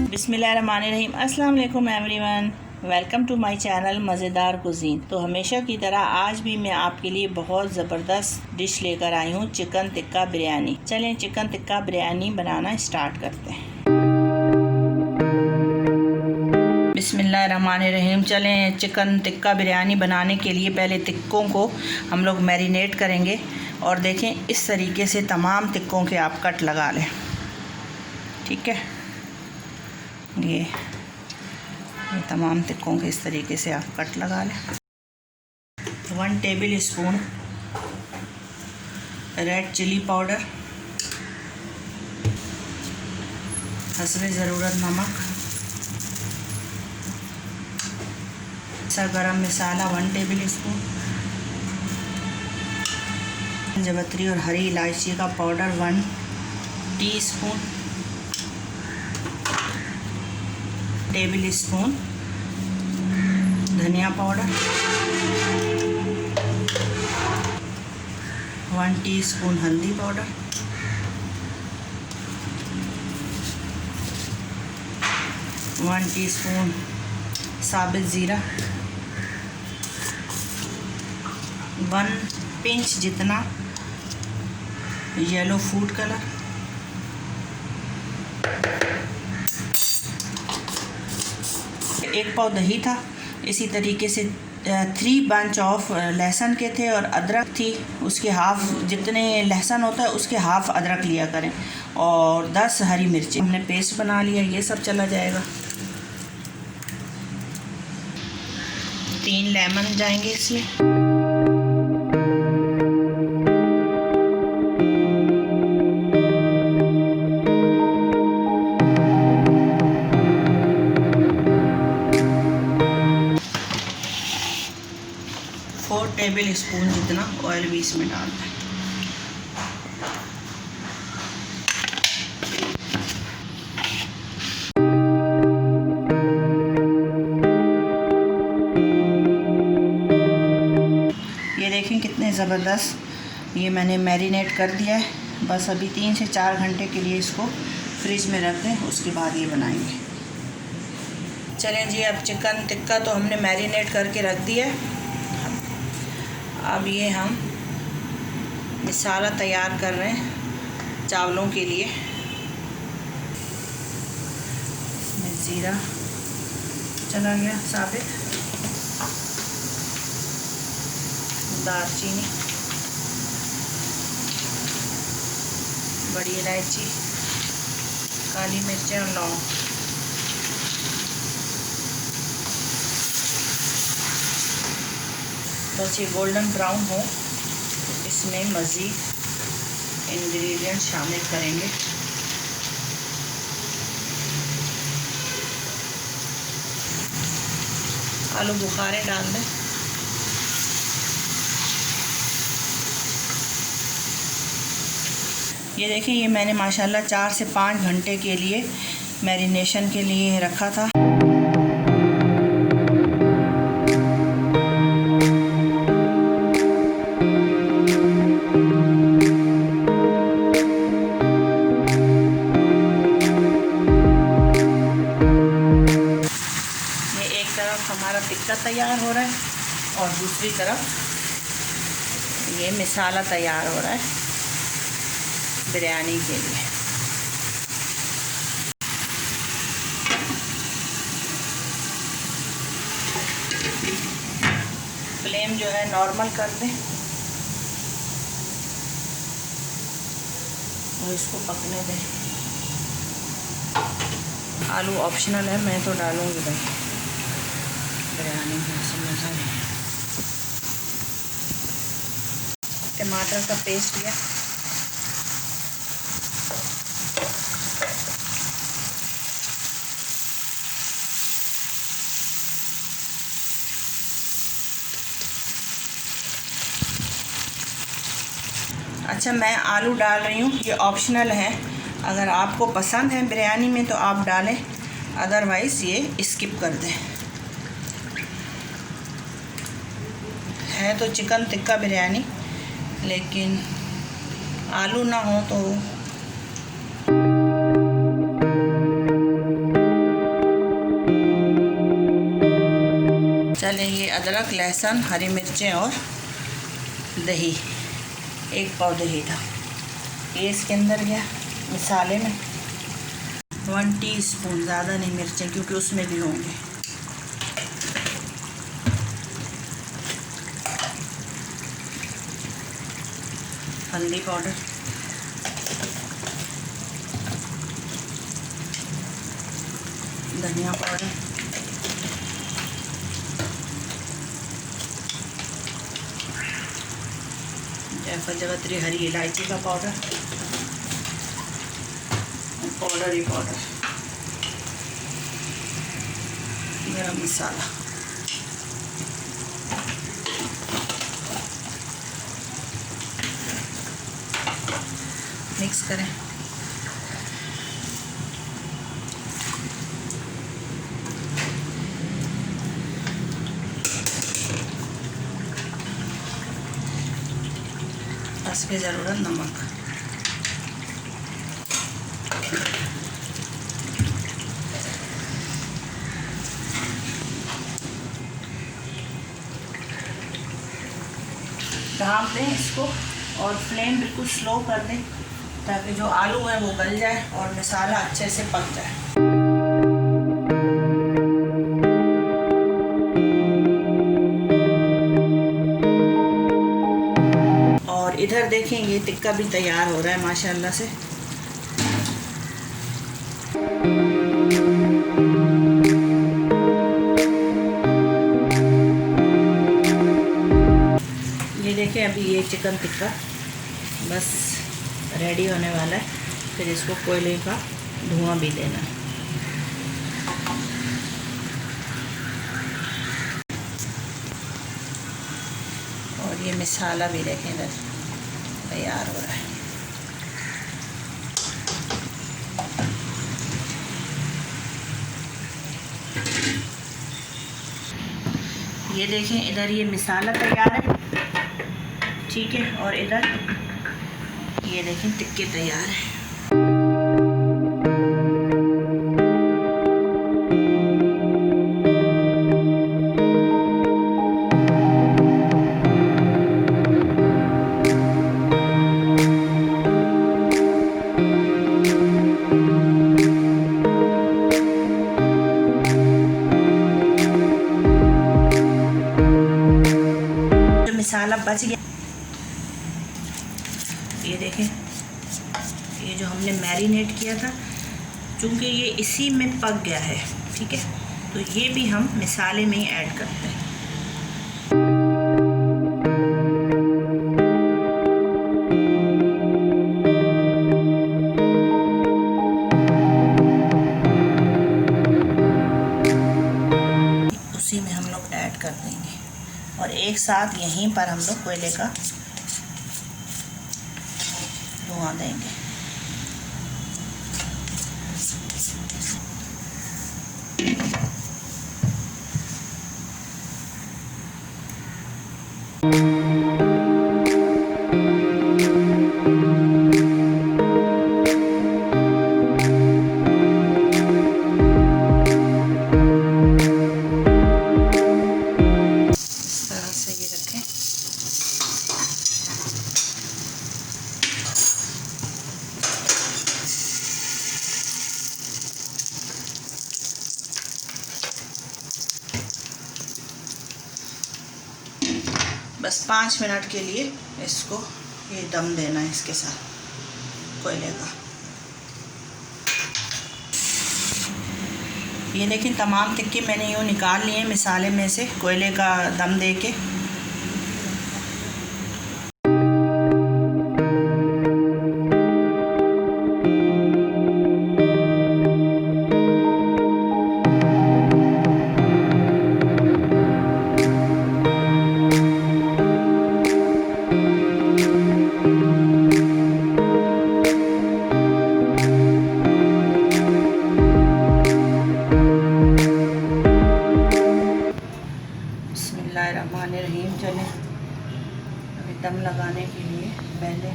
बिस्मिल्लाहिर्रहमानिर्रहीम। अस्सलाम वालेकुम everyone, welcome to my channel Mazedar cuisine. तो हमेशा की तरह आज भी मैं आपके लिए बहुत ज़बरदस्त डिश लेकर आई हूँ, चिकन टिक्का बिरयानी। चलें चिकन टिक्का बिरयानी बनाना स्टार्ट करते हैं। बिस्मिल्लाहिर्रहमानिर्रहीम। चलें चिकन टिक्का बिरयानी बनाने के लिए पहले टिक्कों को हम लोग मैरिनेट करेंगे। और देखें इस तरीके से तमाम टिक्कों के आप कट लगा लें, ठीक है। ये तमाम टिक्कों के इस तरीके से आप कट लगा लें। 1 tablespoon red chilli powder, हस्बे ज़रूरत नमक, गरम मसाला 1 टेबल स्पून, जवत्री और हरी इलायची का पाउडर 1 टीस्पून, टेबल स्पून धनिया पाउडर, 1 टीस्पून हल्दी पाउडर, 1 टीस्पून साबित ज़ीरा, 1 पिंच जितना येलो फूड कलर, एक पाव दही था। इसी तरीके से 3 बंच ऑफ लहसुन के थे और अदरक थी, उसके हाफ़, जितने लहसुन होता है उसके हाफ़ अदरक लिया करें, और 10 हरी मिर्ची। हमने पेस्ट बना लिया, ये सब चला जाएगा। 3 लेमन जाएंगे इसमें। टेबल स्पून जितना ऑयल भी इसमें डालना है। ये देखें कितने ज़बरदस्त ये मैंने मैरिनेट कर दिया है। बस अभी 3 से 4 घंटे के लिए इसको फ्रिज में रख दें, उसके बाद ये बनाएंगे। चलें जी, अब चिकन टिक्का तो हमने मैरिनेट करके रख दिया है। अब ये हम मसाला तैयार कर रहे हैं चावलों के लिए। इसमें ज़ीरा चला गया साबित, दालचीनी, बड़ी इलायची, काली मिर्चें और लौंग। बस ये गोल्डन ब्राउन हो, इसमें मज़ीद इंग्रेडिएंट शामिल करेंगे। आलू बुखारे डाल दें, ये देखें ये मैंने माशाल्लाह 4 से 5 घंटे के लिए मैरिनेशन के लिए रखा था। हमारा टिक्का तैयार हो रहा है और दूसरी तरफ ये मसाला तैयार हो रहा है बिरयानी के लिए। फ्लेम जो है नॉर्मल कर दें और इसको पकने दें। आलू ऑप्शनल है, मैं तो डालूंगी भाई, बिरयानी में ऐसा मज़ा नहीं। टमाटर का पेस्ट लिया, अच्छा मैं आलू डाल रही हूँ, ये ऑप्शनल है। अगर आपको पसंद है बिरयानी में तो आप डालें, अदरवाइज़ ये स्किप कर दें। है तो चिकन टिक्का बिरयानी, लेकिन आलू ना हो तो चलें, ये अदरक, लहसुन, हरी मिर्चें और दही, 1 पाव दही था, ये इसके अंदर गया। मसाले में 1 टीस्पून, ज़्यादा नहीं मिर्चें क्योंकि उसमें भी होंगे। हल्दी पाउडर, धनिया पाउडर, जायफल, जावित्री, हरी इलायची का पाउडर, पाउडर ही पाउडर, गरम मसाला, मिक्स करें। इसकी ज़रूरत नमक, ढाँप दें इसको और फ्लेम बिल्कुल स्लो कर दें ताकि जो आलू है वो गल जाए और मसाला अच्छे से पक जाए। और इधर देखें, ये टिक्का भी तैयार हो रहा है माशाल्लाह से। ये देखें, अभी ये चिकन टिक्का बस रेडी होने वाला है। फिर इसको कोयले का धुआं भी देना है। और ये मसाला भी देखें इधर तैयार हो रहा है। ये देखें, इधर ये मसाला तैयार है, ठीक है। और इधर ये देखें टिक्के तैयार है। जो मसाला बच गया, ये देखें, ये जो हमने मैरिनेट किया था, चूँकि ये इसी में पक गया है, ठीक है, तो ये भी हम मसाले में ही ऐड करते हैं। उसी में हम लोग ऐड कर देंगे और एक साथ यहीं पर हम लोग कोयले का धुआं देंगे। इस तरह से ये रखें। बस 5 मिनट के लिए इसको ये दम देना है इसके साथ कोयले का। ये देखिए, तमाम टिक्के मैंने यूँ निकाल लिए मसाले में से कोयले का दम दे के। बिस्मिल्लाहिर्रहमानिर्रहीम। चलें, अभी दम लगाने के लिए पहले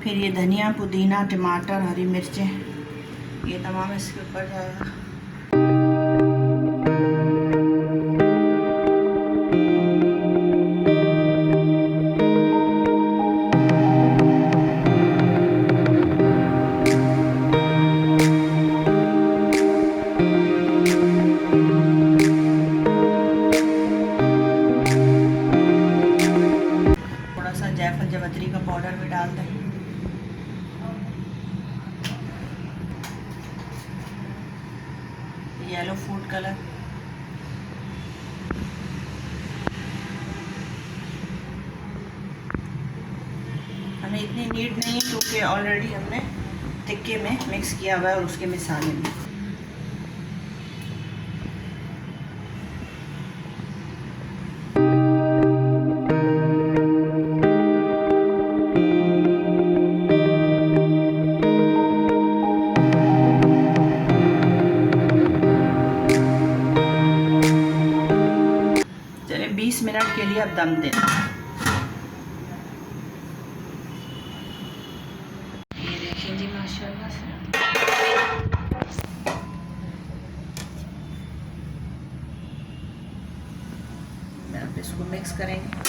फिर ये धनिया, पुदीना, टमाटर, हरी मिर्चें, ये तमाम इसके ऊपर जाएगा। थोड़ा सा जायफल जावित्री का पाउडर भी डाल दें। येलो फूड कलर, हमें इतनी नीड नहीं है क्योंकि ऑलरेडी हमने टिक्के में मिक्स किया हुआ है और उसके मसाले में। चलिए 20 मिनट के लिए अब दम दें। ये देखिए जी माशाल्लाह से अब इसको मिक्स करेंगे।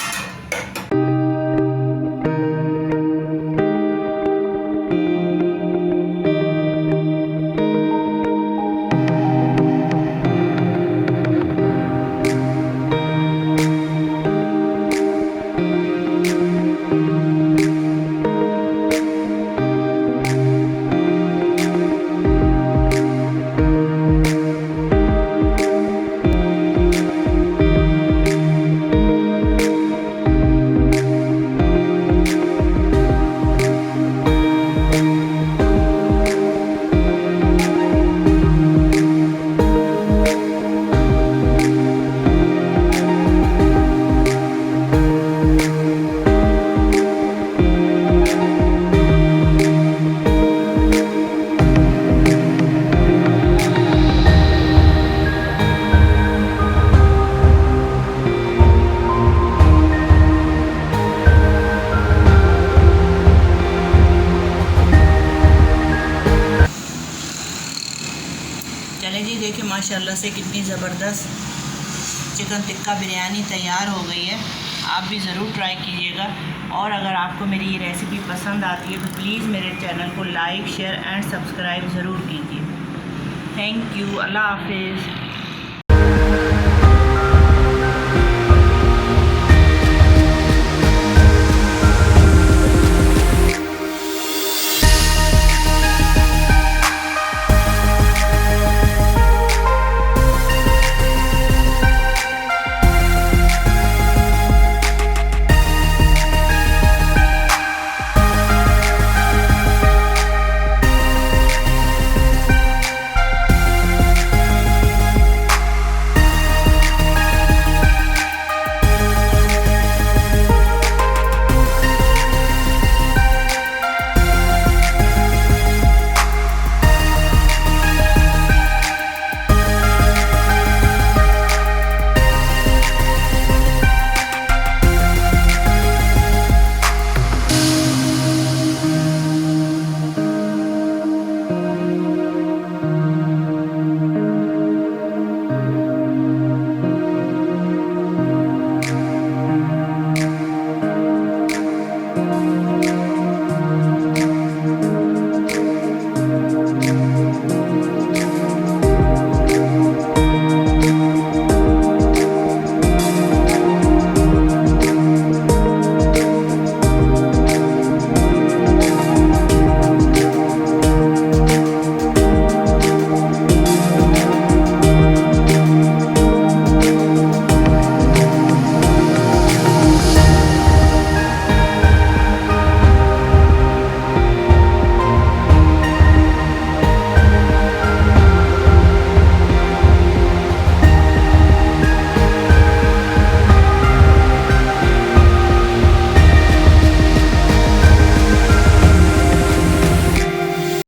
चलें जी, देखिए माशाल्लाह से कितनी ज़बरदस्त चिकन टिक्का बिरयानी तैयार हो गई है। आप भी ज़रूर ट्राई कीजिएगा और अगर आपको मेरी ये रेसिपी पसंद आती है तो प्लीज़ मेरे चैनल को लाइक, शेयर एंड सब्सक्राइब ज़रूर कीजिए। Thank you. अल्लाह हाफिज़।